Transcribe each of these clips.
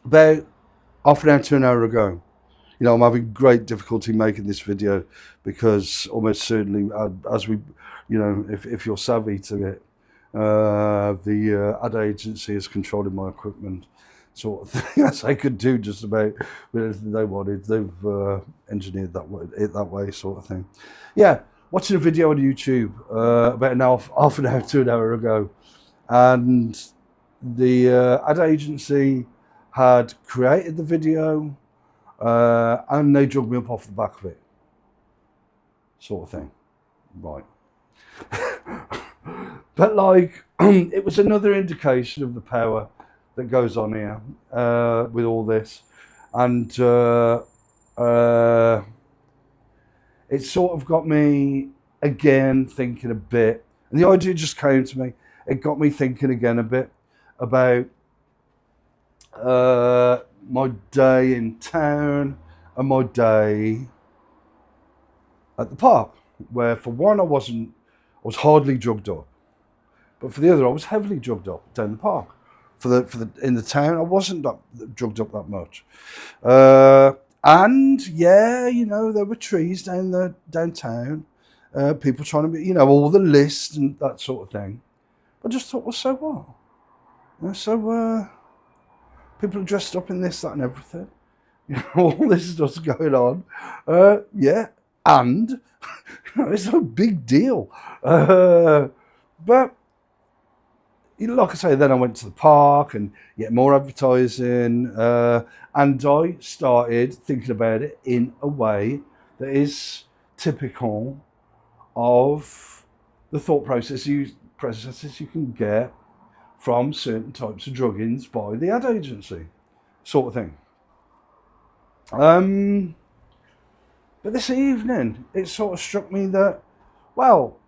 about half an hour to an hour ago. I'm having great difficulty making this video because almost certainly, as we, if you're savvy to it, the ad agency is controlling my equipment, sort of thing, as they could do just about with anything they wanted. They've engineered that way, sort of thing. Yeah, watching a video on YouTube about half an hour to an hour ago, and the ad agency had created the video, and they drug me up off the back of it, sort of thing. Right. But like, it was another indication of the power that goes on here with all this, and it sort of got me again thinking a bit, and the idea just came to me. It got me thinking again a bit about my day in town and my day at the park, where for one I was hardly drugged up, but for the other I was heavily drugged up down the park. In the town I wasn't drugged up that much, and yeah, there were trees downtown, people trying to be, all the lists and that sort of thing. I just thought, well, so what? So people are dressed up in this, that, and everything. All this stuff's going on. Yeah, and it's no big deal. But like I say, then I went to the park and yet more advertising, and I started thinking about it in a way that is typical of the thought processes you can get from certain types of druggings by the ad agency, sort of thing. But this evening, it sort of struck me that, well,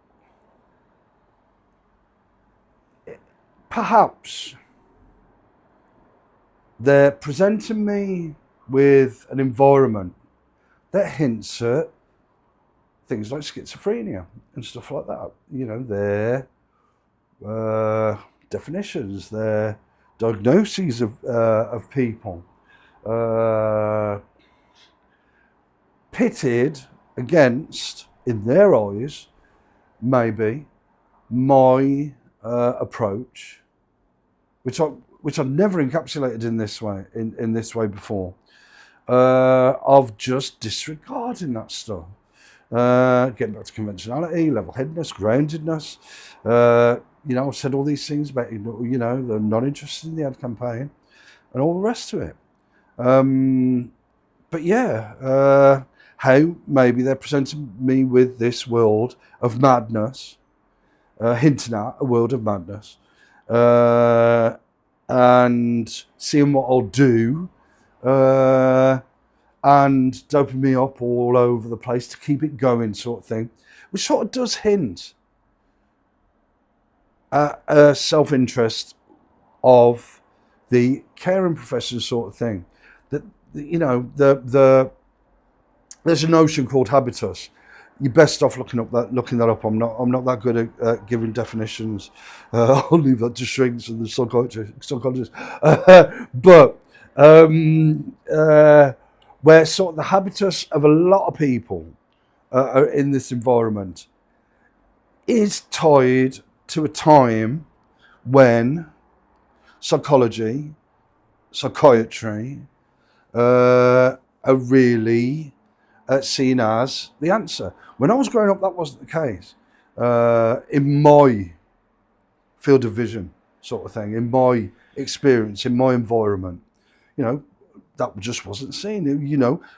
perhaps they're presenting me with an environment that hints at things like schizophrenia and stuff like that. Their definitions, their diagnoses of people, pitted against, in their eyes, maybe my approach, which I've never encapsulated in this way before, of just disregarding that stuff, getting back to conventionality, level-headedness, groundedness. I've said all these things about they're not interested in the ad campaign and all the rest of it. But yeah, how maybe they're presenting me with this world of madness, hinting at a world of madness, and seeing what I'll do, and doping me up all over the place to keep it going, sort of thing, which sort of does hint at a self-interest of the caring profession, sort of thing. That there's a notion called Habitus. You're best off looking that up. I'm not that good at giving definitions. I'll leave that to shrinks and the psychologists. But where sort of the habitus of a lot of people in this environment is tied to a time when psychology, psychiatry are really seen as the answer. When I was growing up, that wasn't the case. In my field of vision, sort of thing, in my experience, in my environment, that just wasn't seen.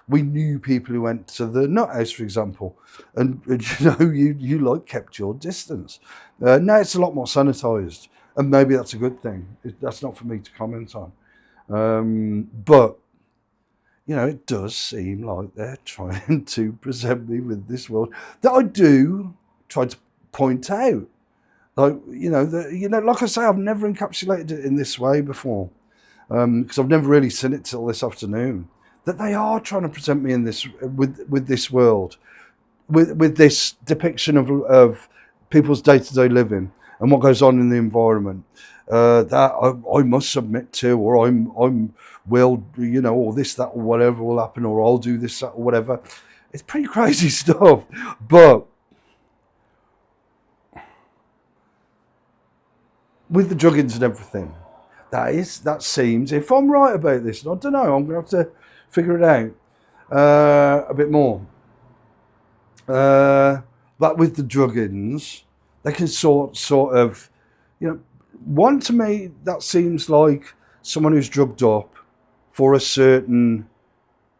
We knew people who went to the nut house, for example, and you like kept your distance. Now it's a lot more sanitized, and maybe that's a good thing. That's not for me to comment on. But it does seem like they're trying to present me with this world that I do try to point out. Like, like I say, I've never encapsulated it in this way before, because I've never really seen it till this afternoon. That they are trying to present me in this with this world, with this depiction of people's day-to-day living and what goes on in the environment, that I must submit to, or I'm will, you know, or this, that, or whatever will happen, or I'll do this, that, or whatever. It's pretty crazy stuff. But with the druggings and everything, that seems, if I'm right about this, and I don't know, I'm going to have to figure it out a bit more. But with the druggings, they can sort of, you know, one, to me, that seems like someone who's drugged up for a certain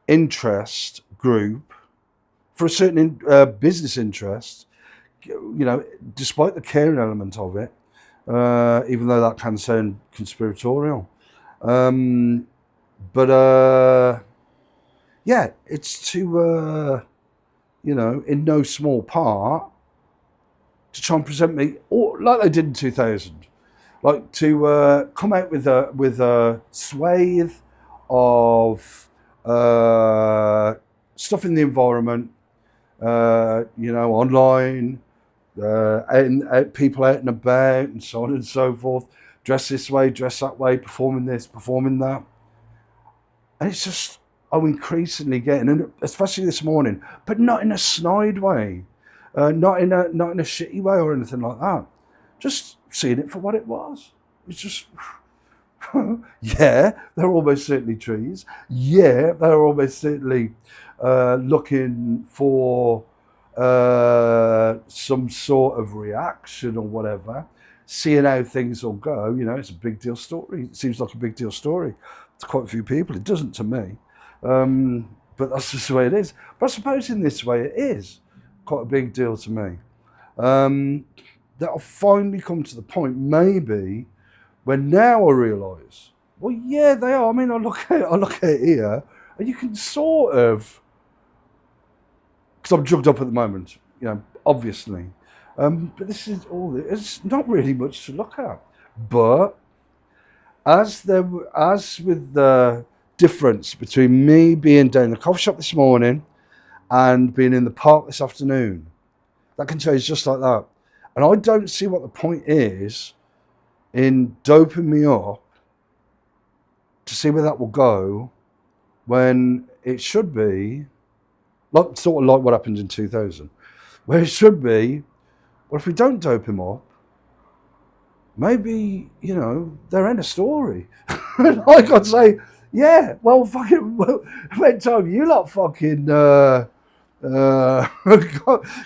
interest group, for a certain business interest, you know, despite the caring element of it, even though that can sound conspiratorial. But yeah, it's to, you know, in no small part, to try and present me, or like they did in 2000, like to come out with a swathe of stuff in the environment, you know, online, people out and about, and so on and so forth. Dress this way, dress that way, performing this, performing that, and it's just, I'm increasingly getting, and especially this morning, but not in a snide way, not in a shitty way or anything like that. Just seeing it for what it was. It's just, yeah, they're almost certainly trees. Yeah, they're almost certainly looking for some sort of reaction or whatever, seeing how things will go. You know, it's a big deal story. It seems like a big deal story to quite a few people. It doesn't to me. But that's just the way it is. But I suppose in this way it is quite a big deal to me. That I've finally come to the point, maybe, when now I realise, well, yeah, they are. I mean, I look at it here, and you can sort of, because I'm drugged up at the moment, you know, obviously. But this is all. It's not really much to look at. But as with the difference between me being down in the coffee shop this morning and being in the park this afternoon, that can change just like that. And I don't see what the point is in doping me up to see where that will go, when it should be like, sort of like what happened in 2000, where it should be, well, if we don't dope him up, maybe, you know, there ain't a story. Like I'd say, yeah, well, fucking, well, about time you lot fucking got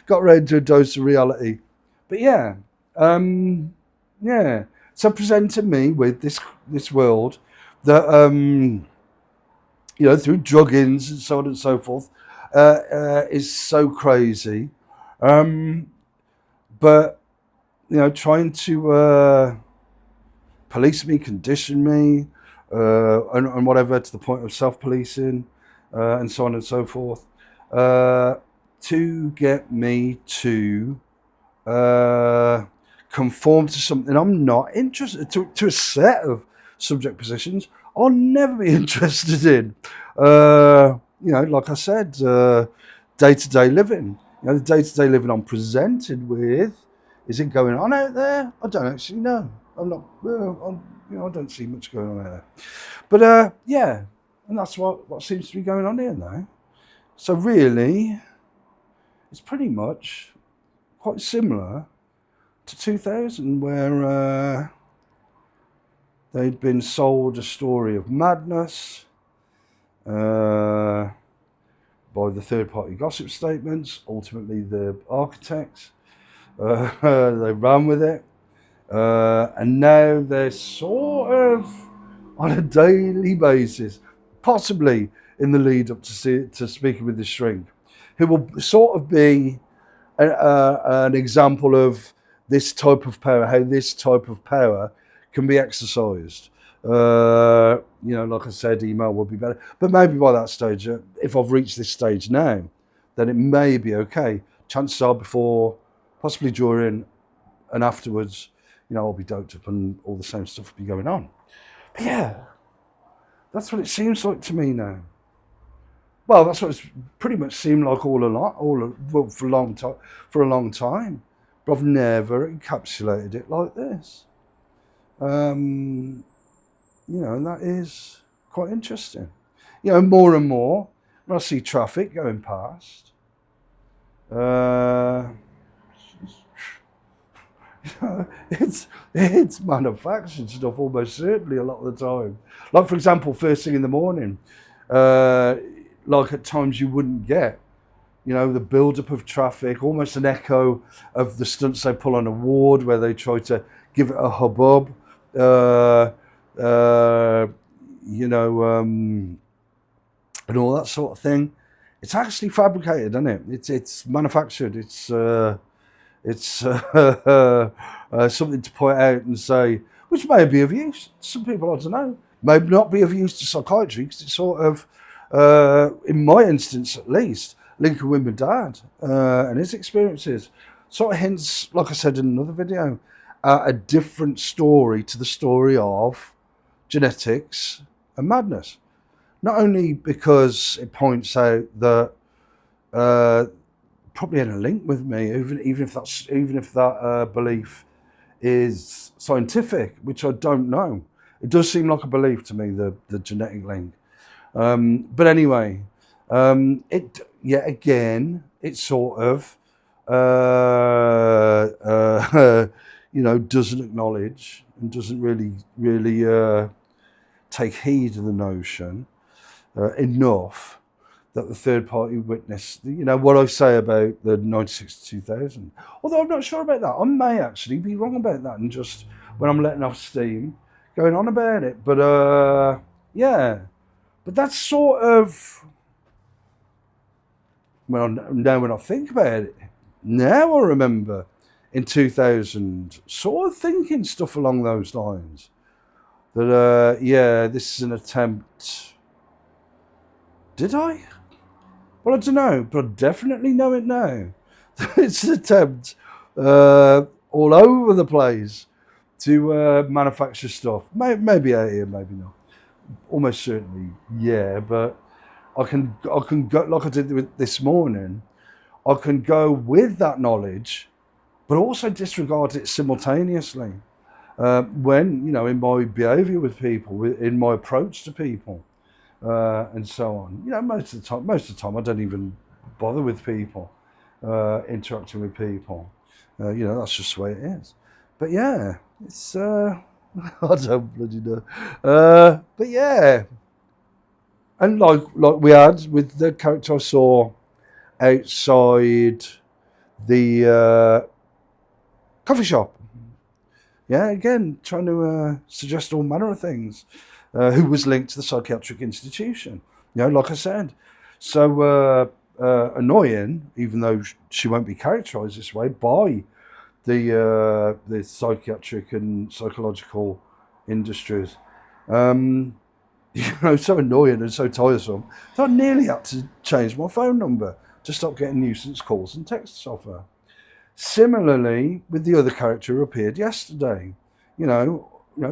round to a dose of reality. But yeah, yeah. So presenting me with this world that, you know, through druggings and so on and so forth, is so crazy. But, you know, trying to police me, condition me, and whatever, to the point of self-policing, and so on and so forth, to get me to conform to something I'm not interested, to a set of subject positions I'll never be interested in. You know, like I said, day-to-day living. You know, the day-to-day living I'm presented with, is it going on out there? I don't actually know. I'm not, you know, I don't see much going on out there. But yeah, and that's what seems to be going on here now. So really, it's pretty much quite similar to 2000, where they'd been sold a story of madness by the third-party gossip statements, ultimately the architects. They ran with it. And now they're sort of on a daily basis, possibly in the lead up to speaking with the shrink, who will sort of be an example of this type of power, how this type of power can be exercised. You know, like I said, email would be better. But maybe by that stage, if I've reached this stage now, then it may be okay. Chances are before, possibly during and afterwards, you know, I'll be doped up and all the same stuff will be going on. But yeah, that's what it seems like to me now. Well, that's what it's pretty much seemed like for a long time. But I've never encapsulated it like this. And that is quite interesting. More and more, when I see traffic going past, it's manufactured stuff almost certainly a lot of the time. Like, for example, first thing in the morning, like at times you wouldn't get, the build-up of traffic, almost an echo of the stunts they pull on a ward where they try to give it a hubbub, and all that sort of thing. It's actually fabricated, isn't it? It's manufactured. It's something to point out and say, which may be of use. Some people, I don't know, may not be of use to psychiatry because it's sort of, in my instance at least, linking with my dad and his experiences. Sort of hints, like I said in another video, a different story to the story of genetics and madness. Not only because it points out that probably in a link with me, even if that belief is scientific, which I don't know. It does seem like a belief to me, the genetic link. But anyway, it sort of doesn't acknowledge and doesn't really take heed of the notion enough that the third party witness, what I say about the 96 to 2000. Although I'm not sure about that. I may actually be wrong about that and just, when I'm letting off steam, going on about it. But but that's sort of, when I think about it, now I remember in 2000 sort of thinking stuff along those lines. That, this is an attempt. Did I? Well, I don't know, but I definitely know it now. It's an attempt all over the place to manufacture stuff. Maybe out here, maybe not. Almost certainly, yeah. But I can go, like I did this morning. I can go with that knowledge, but also disregard it simultaneously. When in my behaviour with people, in my approach to people. And so on. Most of the time I don't even bother with people, interacting with people. That's just the way it is. But yeah, it's I don't bloody know. But yeah, and like we had with the character I saw outside the coffee shop. Yeah, again, trying to suggest all manner of things. Who was linked to the psychiatric institution, like I said. So annoying, even though she won't be characterised this way by the psychiatric and psychological industries. So annoying and so tiresome that I nearly had to change my phone number to stop getting nuisance calls and texts off her. Similarly, with the other character who appeared yesterday,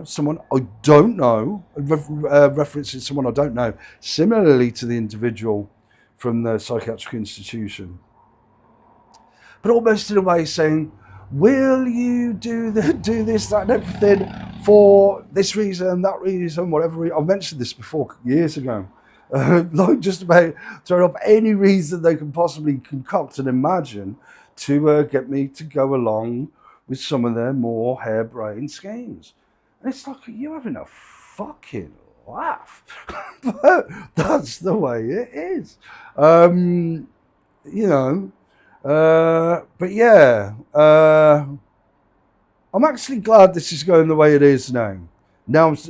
someone I don't know, referencing someone I don't know, similarly to the individual from the psychiatric institution, but almost in a way saying, will you do this, that and everything for this reason, that reason, whatever. I've mentioned this before years ago. Like just about throwing up any reason they can possibly concoct and imagine to get me to go along with some of their more harebrained schemes. And it's like, are you having a fucking laugh? But that's the way it is. But yeah, I'm actually glad this is going the way it is now. Now I've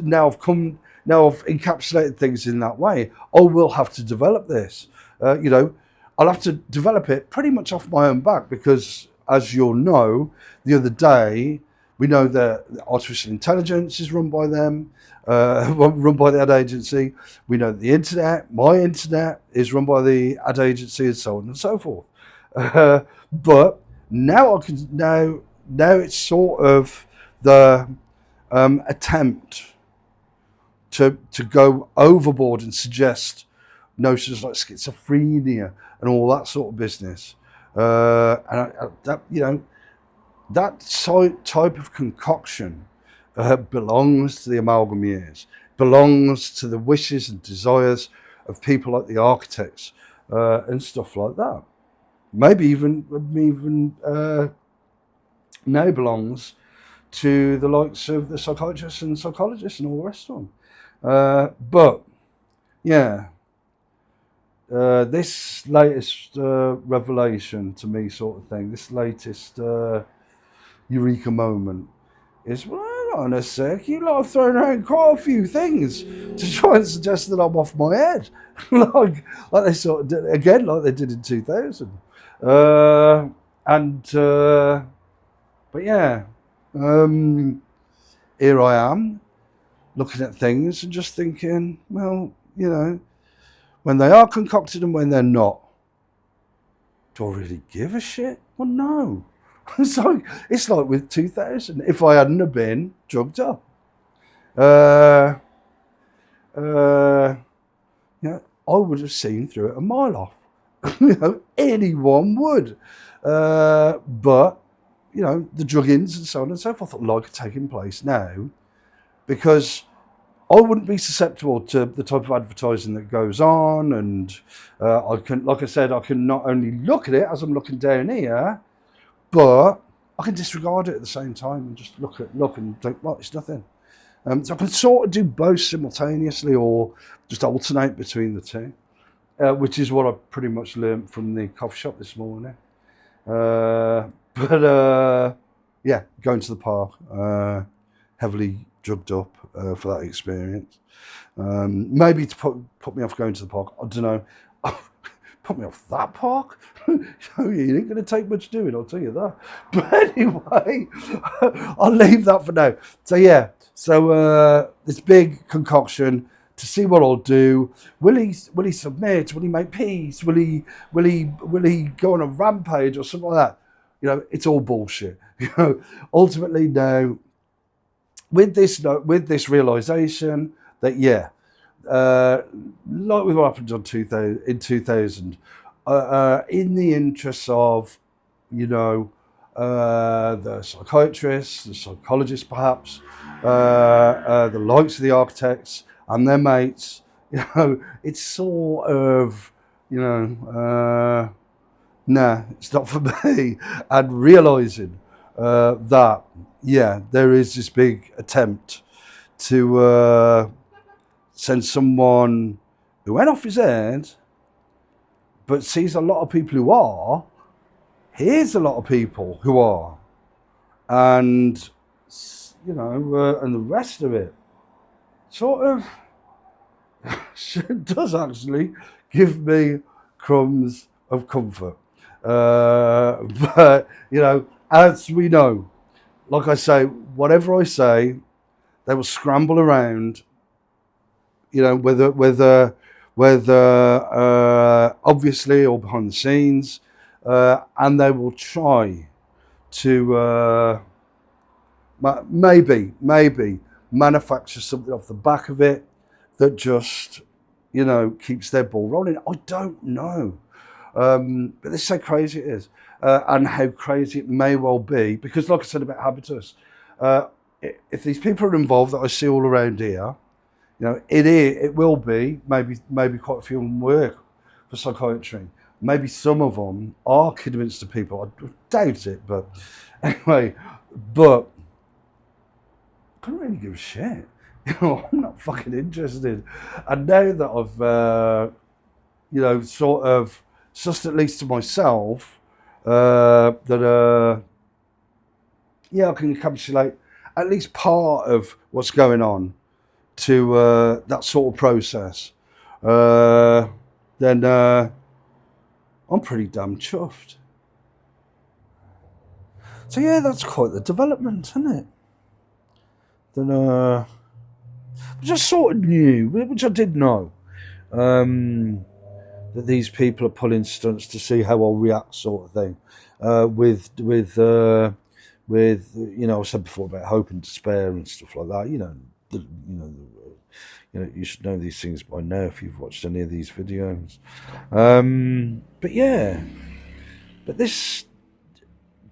encapsulated things in that way. I will have to develop this. I'll have to develop it pretty much off my own back because, as you'll know, the other day, we know that artificial intelligence is run by them, run by the ad agency. We know that the internet, my internet, is run by the ad agency, and so on and so forth. But now now it's sort of the attempt to go overboard and suggest notions like schizophrenia and all that sort of business. That type of concoction belongs to the amalgam years, belongs to the wishes and desires of people like the architects and stuff like that. Maybe even now belongs to the likes of the psychiatrists and psychologists and all the rest of them. But yeah, this latest revelation to me, sort of thing, this latest eureka moment is, well, hang on a sec, you lot have thrown around quite a few things to try and suggest that I'm off my head. like they sort of did, again, like they did in 2000. But yeah, here I am looking at things and just thinking, well, you know, when they are concocted and when they're not, do I really give a shit? Well, no. It's like with 2000. If I hadn't have been drugged up, I would have seen through it a mile off. Anyone would. But the druggings and so on and so forth are taking place now, because I wouldn't be susceptible to the type of advertising that goes on, and I can not only look at it as I'm looking down here, but I can disregard it at the same time and just look and think, well, it's nothing. So I can sort of do both simultaneously, or just alternate between the two, which is what I pretty much learned from the coffee shop this morning. Going to the park, heavily drugged up for that experience. Maybe to put me off going to the park, I don't know. Put me off that park? You ain't going to take much doing, I'll tell you that. But anyway, I'll leave that for now. So yeah, this big concoction to see what I'll do. Will he submit? Will he make peace? Will he go on a rampage or something like that? It's all bullshit. Ultimately now, with this realization that like with what happened in 2000, in the interests of the psychiatrists, the psychologists, perhaps the likes of the architects and their mates, it's sort of nah, it's not for me. And realizing that there is this big attempt to send someone who went off his head, but sees a lot of people who are, hears a lot of people who are, and and the rest of it sort of does actually give me crumbs of comfort. But as we know, like I say, whatever I say, they will scramble around. Whether obviously or behind the scenes, and they will try to maybe manufacture something off the back of it that just keeps their ball rolling. I don't know, but this is how crazy it is, and how crazy it may well be, because like I said about Habitus, if these people are involved that I see all around here, it will be maybe quite a few of them work for psychiatry. Maybe some of them are convinced to people. I doubt it, but anyway. But I don't really give a shit. I'm not fucking interested. And now that I've, sort of sussed at least to myself that I can encapsulate at least part of what's going on to that sort of process, then I'm pretty damn chuffed. So yeah, that's quite the development, isn't it? Then which I sort of knew, which I did know, that these people are pulling stunts to see how I'll react, sort of thing. With I said before about hope and despair and stuff like that. You should know these things by now if you've watched any of these videos. But this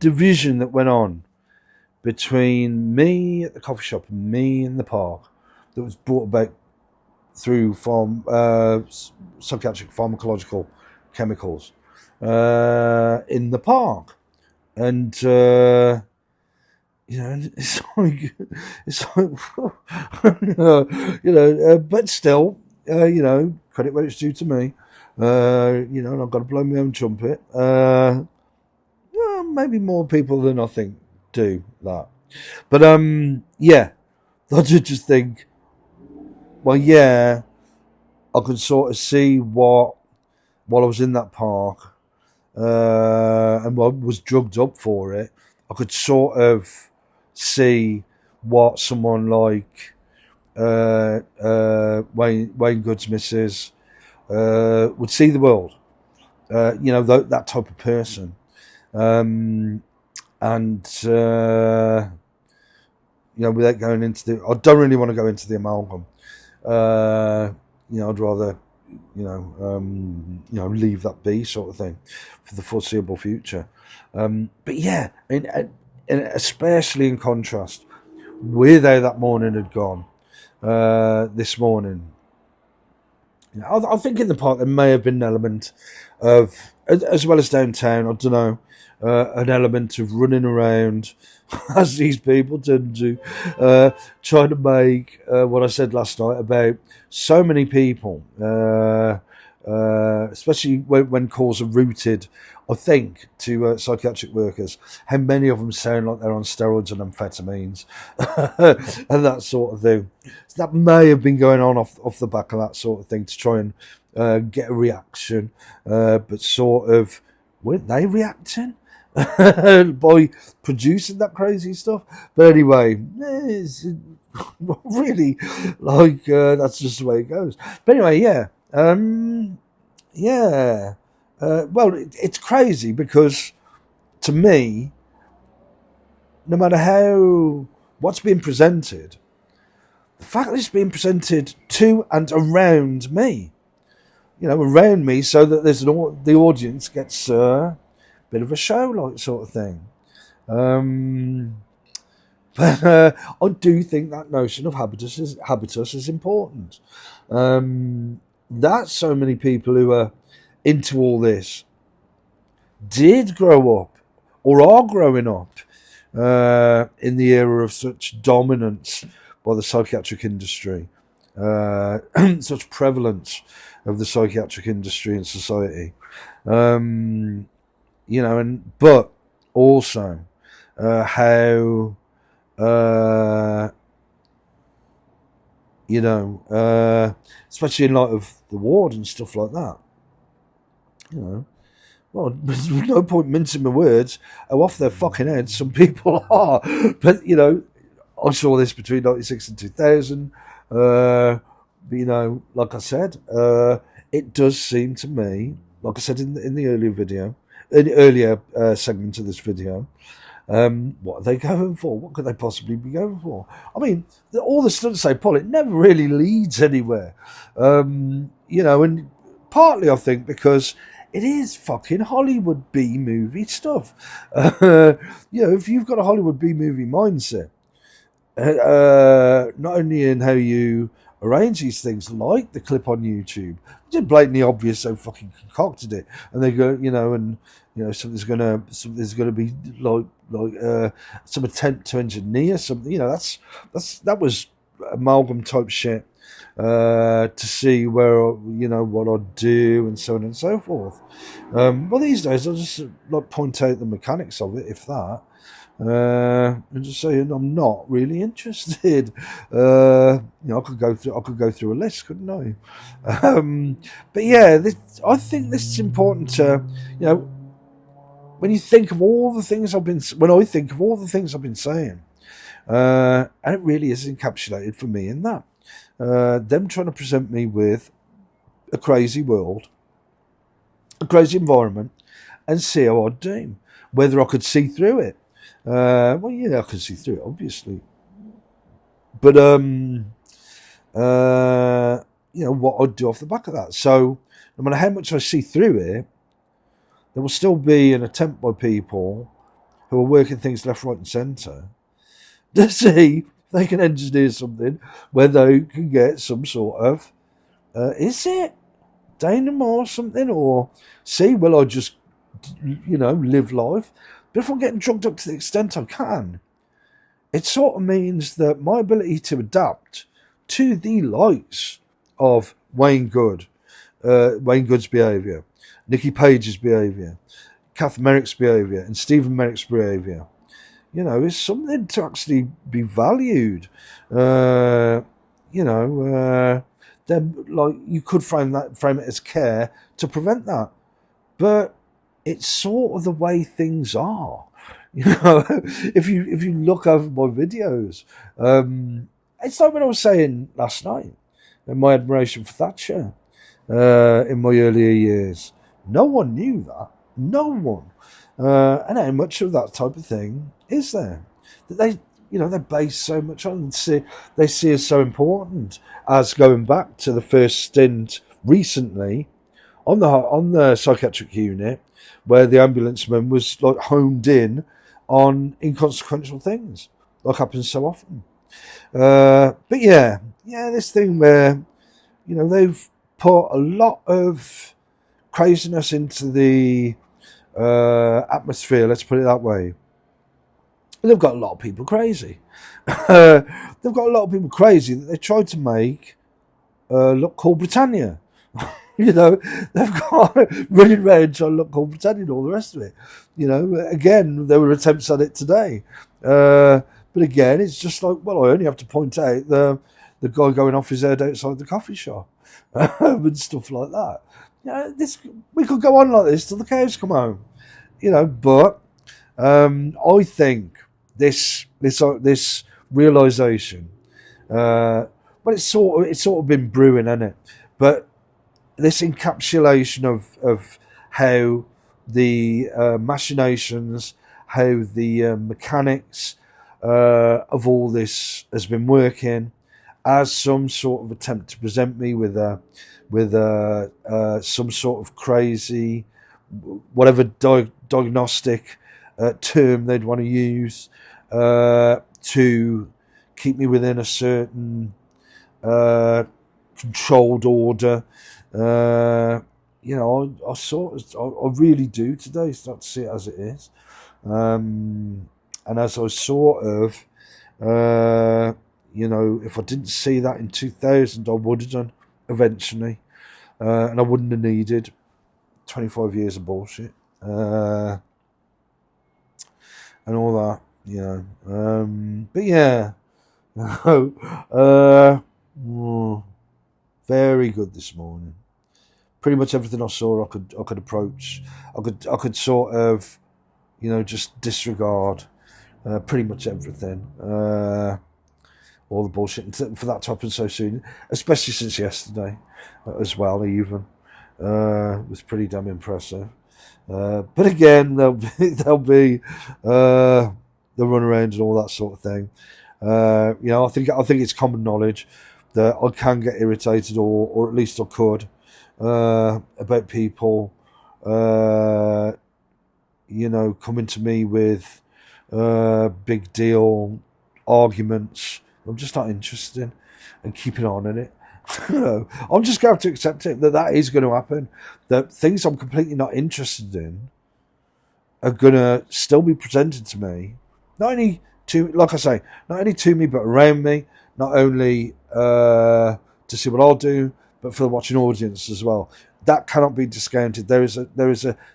division that went on between me at the coffee shop and me in the park that was brought about through psychiatric pharmacological chemicals in the park. And it's like but still, credit where it's due to me. And I've got to blow my own trumpet. Maybe more people than I think do that. But I did just think, well, yeah, I could sort of see while I was in that park, and was drugged up for it, I could sort of see what someone like Wayne Good's missus would see the world. That type of person. Without going into I don't really want to go into the amalgam. I'd rather, leave that be, sort of thing, for the foreseeable future. But yeah, and especially in contrast with how that morning had gone, this morning. I think in the park there may have been an element of, as well as downtown, I don't know, an element of running around, as these people tend to, trying to make what I said last night about so many people, especially when calls are routed, I think, to psychiatric workers, how many of them sound like they're on steroids and amphetamines and that sort of thing. So that may have been going on off the back of that sort of thing to try and get a reaction, but sort of, weren't they reacting by producing that crazy stuff? But anyway, it's really like that's just the way it goes. But anyway, well, it's crazy because to me, no matter what's being presented, the fact that it's being presented to and around me, around me, so that the audience gets a bit of a show, like, sort of thing. But I do think that notion of habitus is important. That so many people who are into all this did grow up or are growing up in the era of such dominance by the psychiatric industry, such prevalence of the psychiatric industry in society, but also how especially in light of the ward and stuff like that. Well, there's no point mincing my words how off their fucking heads some people are. But, I saw this between 96 and 2000. But, like I said, it does seem to me, like I said in the earlier segment of this video, what are they going for? What could they possibly be going for? I mean, all the stuff to say, Paul, it never really leads anywhere. And partly I think because it is fucking Hollywood B-movie stuff. If you've got a Hollywood B-movie mindset, not only in how you arrange these things, like the clip on YouTube, it's just blatantly obvious how fucking concocted it, and they go, something's gonna be like some attempt to engineer something. That was amalgam type shit to see where what I'd do and so on and so forth. Well, these days I'll just point out the mechanics of it, if that. And just saying I'm not really interested. I could go through a list, couldn't I? But yeah, I think this is important to, when you think of all the things I've been saying, and it really is encapsulated for me in that. Them trying to present me with a crazy world, a crazy environment, and see how I'd do, whether I could see through it. Well, yeah, I can see through it, obviously. But, what I'd do off the back of that. So, no matter how much I see through it, there will still be an attempt by people who are working things left, right and centre to see if they can engineer something where they can get some sort of, is it dynamo or something? Or see, will I just, live life? But if I'm getting drugged up to the extent I can, it sort of means that my ability to adapt to the likes of Wayne Good's behaviour, Nicky Page's behaviour, Kath Merrick's behaviour, and Stephen Merrick's behaviour, is something to actually be valued. Then, like, you could frame it as care to prevent that, but it's sort of the way things are. If you look over my videos, it's like what I was saying last night, and my admiration for Thatcher in my earlier years. No one knew that. No one. And how much of that type of thing is there? That they base so much on, they see as so important, as going back to the first stint recently on the psychiatric unit, where the ambulanceman was like honed in on inconsequential things, like happens so often. But yeah, this thing where they've put a lot of craziness into the atmosphere, let's put it that way. They've got a lot of people crazy. They've got a lot of people crazy that they tried to make look cool Britannia. They've got running around trying to look cool Britannia and all the rest of it. Again, there were attempts at it today. But again, it's just like, well, I only have to point out the guy going off his head outside the coffee shop and stuff like that. We could go on like this till the cows come home. But I think this realization, well, it's sort of been brewing, hasn't it? But this encapsulation of how the machinations, how the mechanics of all this has been working, as some sort of attempt to present me with some sort of crazy, whatever diagnostic term they'd want to use to keep me within a certain controlled order. I really do today start to see it as it is, and as I sort of, if I didn't see that in 2000, I would have done eventually, and I wouldn't have needed 25 years of bullshit and all that, but yeah. Very good this morning. Pretty much everything I saw, I could approach. I could sort of, just disregard pretty much everything. All the bullshit, and for that to happen so soon, especially since yesterday as well, even was pretty damn impressive. But again, there'll be the runarounds and all that sort of thing. I think it's common knowledge that I can get irritated, or at least I could, about people, coming to me with big deal arguments. I'm just not interested in, and keeping on in it. I'm just going to have to accept it, that is going to happen. That things I'm completely not interested in are going to still be presented to me, not only to, like I say, not only to me but around me. Not only to see what I'll do, but for the watching audience as well. That cannot be discounted. There is a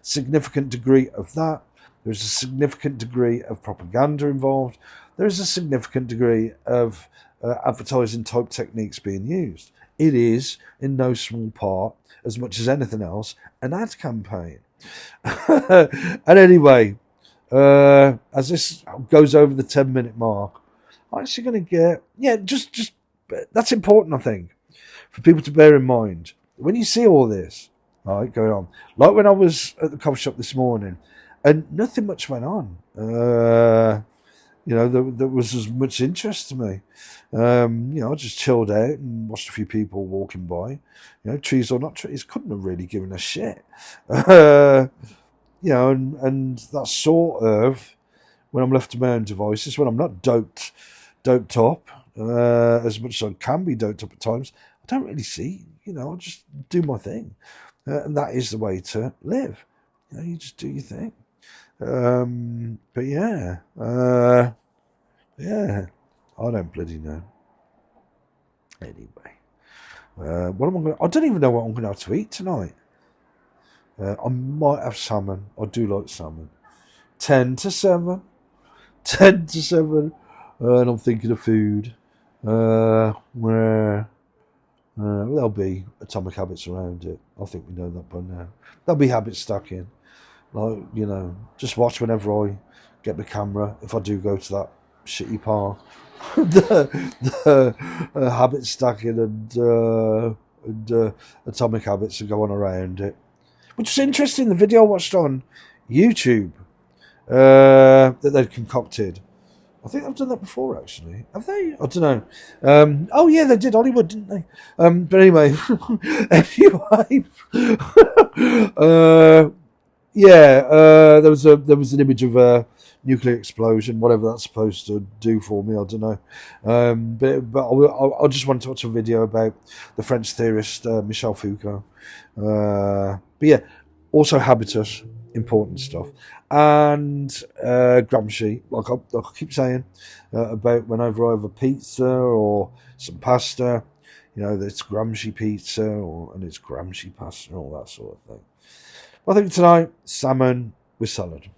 significant degree of that. There is a significant degree of propaganda involved. There is a significant degree of advertising type techniques being used. It is, in no small part, as much as anything else, an ad campaign. And anyway, as this goes over the 10-minute mark, I'm actually going to get, just that's important, I think, for people to bear in mind. When you see all this, right, going on, like when I was at the coffee shop this morning, and nothing much went on. There was as much interest to me. I just chilled out and watched a few people walking by. Trees or not trees, couldn't have really given a shit. And that sort of when I'm left to my own devices, when I'm not doped up, as much as I can be doped up at times, I don't really see, I just do my thing. And that is the way to live. You just do your thing. But yeah, I don't bloody know. Anyway, what am I going? I don't even know what I'm going to have to eat tonight. I might have salmon. I do like salmon. 10 to 7. 10 to 7. And I'm thinking of food. Where there'll be atomic habits around it. I think we know that by now. There'll be habits stuck in. Like, just watch whenever I get the camera. If I do go to that shitty park, the habits stacking and atomic habits are going around it. Which is interesting. The video I watched on YouTube that they'd concocted. I think I've done that before, actually. Have they? I don't know. Oh, yeah, they did Hollywood, didn't they? But anyway, there was an image of a nuclear explosion, whatever that's supposed to do for me, I don't know. But I just wanted to watch a video about the French theorist Michel Foucault. But yeah, also Habitus, important stuff. And Gramsci, like I keep saying, about whenever I have a pizza or some pasta, it's Gramsci pizza and it's Gramsci pasta and all that sort of thing. I think tonight, salmon with salad.